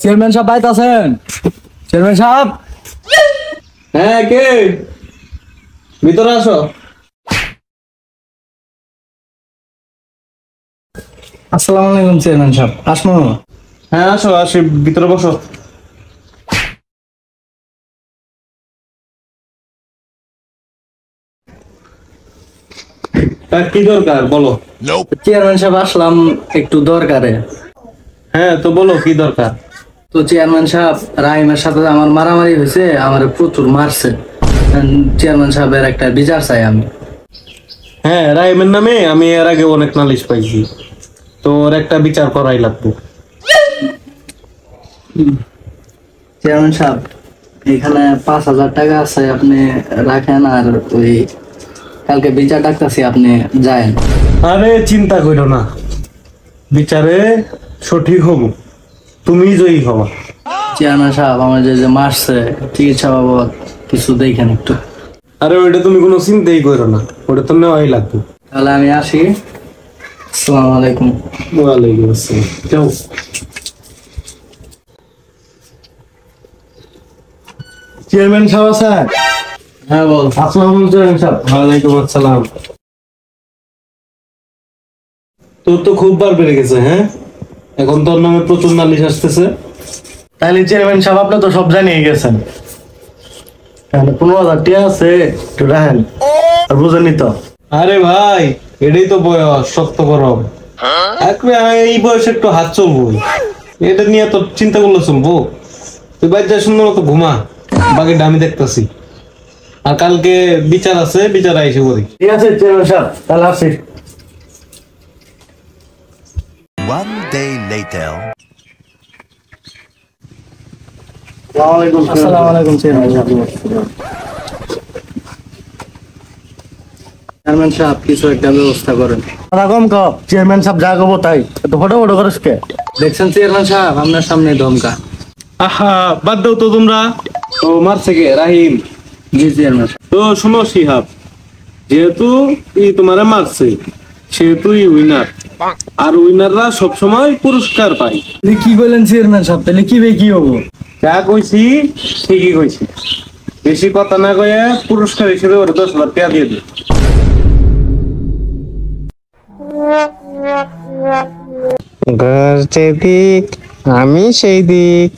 Chairman সাহেব বাইতে আছেন? চেয়ারম্যান সাহেব, হ্যাঁ, কে? ভিতরে আসো। আসসালামু আলাইকুম চেয়ারম্যান সাহেব। আসমো? হ্যাঁ, আসো, আসি, ভিতরে বসো। তা কি দরকার বলো? চেয়ারম্যান সাহেব আসলাম একটু দরকারে। হ্যাঁ, তো বলো কি দরকার? তো চেয়ারম্যান সাহেব, রাহিমের সাথে আমার মারামারি হয়েছে, আমার প্রচুর মারছে। চেয়ারম্যান সাহেবের একটা বিচার চাই আমি। হ্যাঁ, রাইমের নামে আমি এর আগে অনেক নালিশ পাইছি, তো ওর একটা বিচার করাই লাগবে। চেয়ারম্যান সাহেব, এখানে 5,000 টাকা আছে, আপনি রাখেন। আর ওই কালকে বিচার ডাকতেছি, আপনি যায়েন। আরে চিন্তা করো না, বিচারে সঠিক হব, তুমি জয়ী হবা। চেয়ারম্যান সাহেব, আমার যে যে মারছে, চিকিৎসা বাবদ কিছু দেখেন একটু। আরে ওইটা তুমি কোনো চিন্তাই করো না, ওটা তো নেওয়াই লাগবে। তাহলে আমি আসি। আসসালামু আলাইকুম। ওয়ালাইকুম আসসালাম। যাও। চেয়ারম্যান সাহেব স্যার। হ্যাঁ বল। আসসালামু আলাইকুম চেয়ারম্যান সাহেব। ওয়ালাইকুম আসসালাম। তোর তো খুব বার বেড়ে গেছে, হ্যাঁ? এখন তোর নামে প্রচুর নালিশ আসতেছে। তাহলে চেয়ারম্যান সাহেব, আপনি তো সব জানিয়ে গেছেন। তাহলে 15,000 টাকা আছে, একটু রাখেন। আর বুঝেনি তো। আরে ভাই, এটাই তো বয়স, শক্ত গরম। এই বয়সে একটু হাত চলবো, এটা নিয়ে তো চিন্তা করলে চলবো? তুই বাইর যা, সুন্দর মতো ঘুমা, বাকিটা আমি দেখতেছি। আর কালকে বিচার আছে, বিচার আইসে করি। ঠিক আছে চেয়ারম্যান সাহেব, তাহলে আসি। One day later. আসসালামু আলাইকুম চেয়ারম্যান সাহেব। চেয়ারম্যান সাহেব, কিছু একটা ব্যবস্থা করেন। রকম কপ চেয়ারম্যান সাহেব যা করবো তাই, তো ফটো ফটো করিস কে? দেখছেন চেয়ারম্যান সাহেব, আপনার সামনে ধমকা। আহা, বাদ দাও তো তোমরা। তো মারছে কে? রাহিম। জি চেয়ারম্যান সাহেব। তো শোনো শিহাব, যেহেতু তোমারে মারছে, সেহেতু উইনার, আর উইনাররা সবসময় পুরস্কার পায়। কি বলেন চেয়ারম্যান সাহেব? তাহলে কি বে কি হবো? যা কইছি ঠিকই কইছি, বেশি কথা না কয়ে পুরস্কার হিসেবে ওর 10,000 টাকা দিয়ে দিই। ঘর যেদিক আমি সেই দিক।